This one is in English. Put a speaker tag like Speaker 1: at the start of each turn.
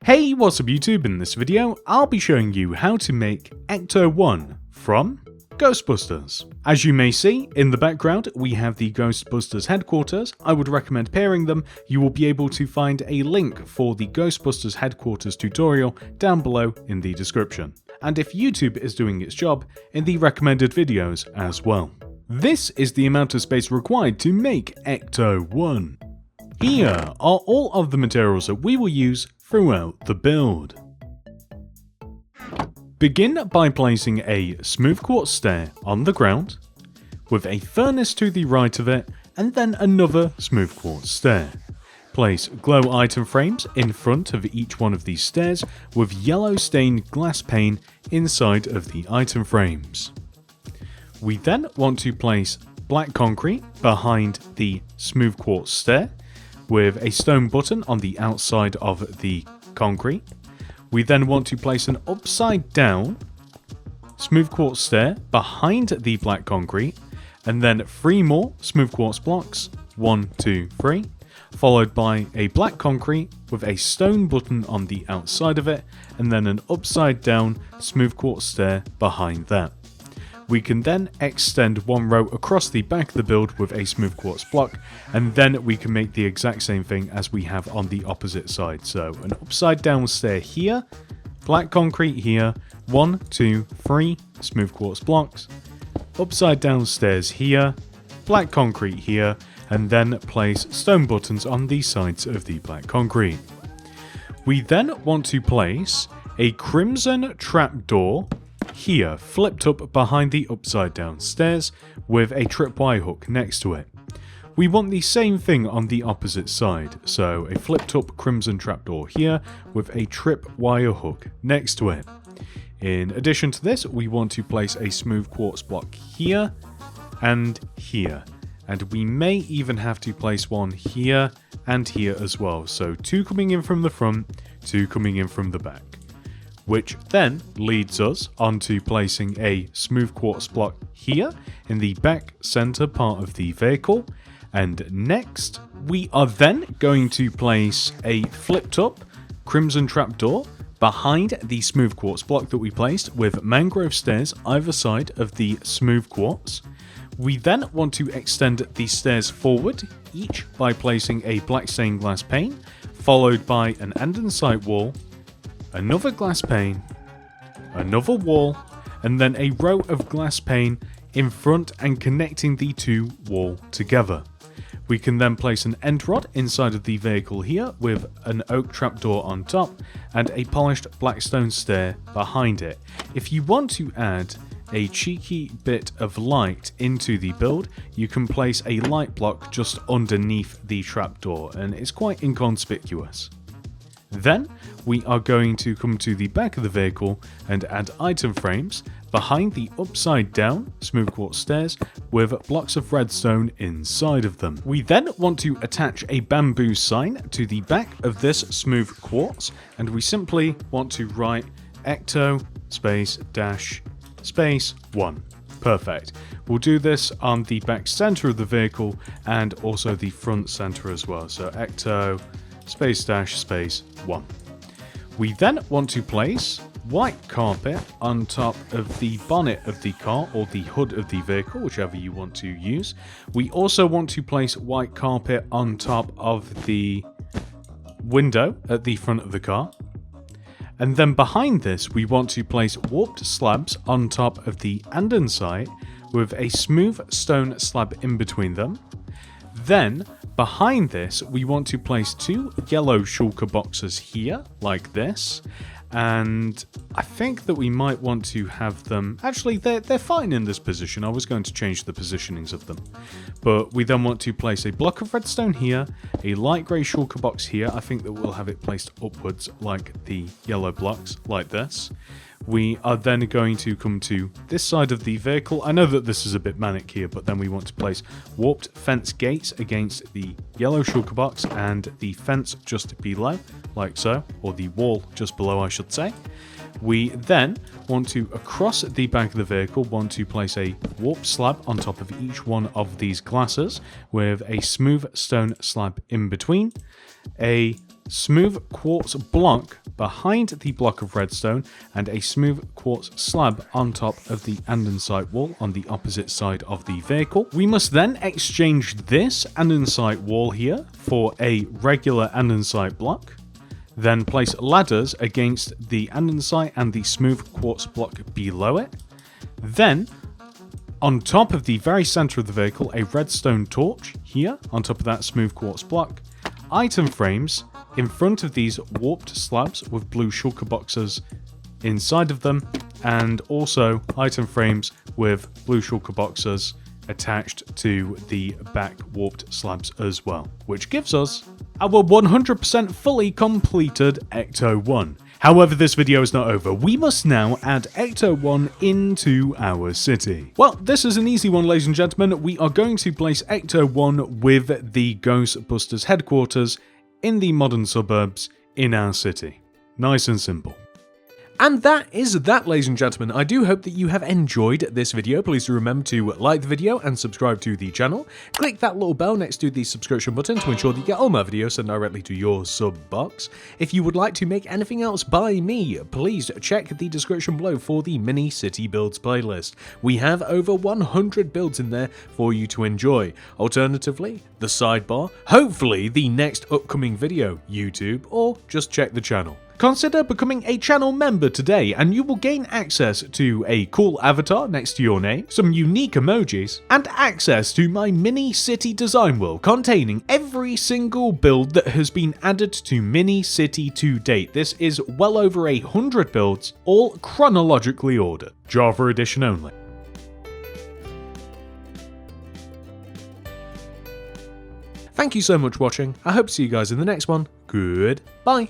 Speaker 1: Hey, what's up YouTube? In this video, I'll be showing you how to make Ecto 1 from Ghostbusters. As you may see, in the background, we have the Ghostbusters Headquarters. I would recommend pairing them. You will be able to find a link for the Ghostbusters Headquarters tutorial down below in the description. And if YouTube is doing its job, in the recommended videos as well. This is the amount of space required to make Ecto 1. Here are all of the materials that we will use throughout the build. Begin by placing a smooth quartz stair on the ground, with a furnace to the right of it, and then another smooth quartz stair. Place glow item frames in front of each one of these stairs with yellow stained glass pane inside of the item frames. We then want to place black concrete behind the smooth quartz stair, with a stone button on the outside of the concrete. We then want to place an upside down smooth quartz stair behind the black concrete, and then 3 more smooth quartz blocks, 1, 2, 3, followed by a black concrete with a stone button on the outside of it, and then an upside down smooth quartz stair behind that. We can then extend 1 row across the back of the build with a smooth quartz block, and then we can make the exact same thing as we have on the opposite side. So an upside down stair here, black concrete here, 1, 2, 3 smooth quartz blocks, upside down stairs here, black concrete here, and then place stone buttons on the sides of the black concrete. We then want to place a crimson trapdoor here, flipped up behind the upside down stairs with a tripwire hook next to it. We want the same thing on the opposite side, so a flipped up crimson trapdoor here with a tripwire hook next to it. In addition to this, we want to place a smooth quartz block here and here, and we may even have to place one here and here as well, so 2 coming in from the front, 2 coming in from the back. Which then leads us onto placing a smooth quartz block here in the back center part of the vehicle. And next, we are then going to place a flipped up crimson trapdoor behind the smooth quartz block that we placed with mangrove stairs either side of the smooth quartz. We then want to extend the stairs forward, each by placing a black stained glass pane, followed by an andesite wall, another glass pane, another wall, and then a row of glass pane in front and connecting the 2 wall together. We can then place an end rod inside of the vehicle here with an oak trapdoor on top and a polished black stone stair behind it. If you want to add a cheeky bit of light into the build, you can place a light block just underneath the trapdoor, and it's quite inconspicuous. Then we are going to come to the back of the vehicle and add item frames behind the upside down smooth quartz stairs with blocks of redstone inside of them. We then want to attach a bamboo sign to the back of this smooth quartz, and we simply want to write Ecto space dash space 1. Perfect. We'll do this on the back center of the vehicle and also the front center as well. So Ecto space dash space 1. We then want to place white carpet on top of the bonnet of the car or the hood of the vehicle, whichever you want to use. We also want to place white carpet on top of the window at the front of the car. And then behind this, we want to place warped slabs on top of the andesite with a smooth stone slab in between them. Then behind this, we want to place 2 yellow shulker boxes here, like this, and I think that we might want to have them... Actually, they're fine in this position. I was going to change the positionings of them. But we then want to place a block of redstone here, a light grey shulker box here. I think that we'll have it placed upwards like the yellow blocks, like this. We are then going to come to this side of the vehicle. I know that this is a bit manic here, but then we want to place warped fence gates against the yellow shulker box and the fence just below, like so, or the wall just below, I should say. We then want to, across the back of the vehicle, want to place a warp slab on top of each one of these glasses with a smooth stone slab in between, a smooth quartz block behind the block of redstone, and a smooth quartz slab on top of the andesite wall on the opposite side of the vehicle. We must then exchange this andesite wall here for a regular andesite block, then place ladders against the andesite and the smooth quartz block below it. Then, on top of the very center of the vehicle, a redstone torch here on top of that smooth quartz block. Item frames in front of these warped slabs with blue shulker boxes inside of them, and also item frames with blue shulker boxes attached to the back warped slabs as well, which gives us our 100% fully completed Ecto 1. However, this video is not over. We must now add Ecto 1 into our city. Well, this is an easy one, ladies and gentlemen. We are going to place Ecto 1 with the Ghostbusters Headquarters in the modern suburbs in our city. Nice and simple. And that is that, ladies and gentlemen. I do hope that you have enjoyed this video. Please do remember to like the video and subscribe to the channel. Click that little bell next to the subscription button to ensure that you get all my videos sent directly to your sub box. If you would like to make anything else by me, please check the description below for the mini city builds playlist. We have over 100 builds in there for you to enjoy. Alternatively, the sidebar, hopefully the next upcoming video, YouTube, or just check the channel. Consider becoming a channel member today and you will gain access to a cool avatar next to your name, some unique emojis, and access to my mini city design wheel containing every single build that has been added to Mini City to date. This is well over 100 builds, all chronologically ordered. Java edition only. Thank you so much for watching. I hope to see you guys in the next one. Goodbye.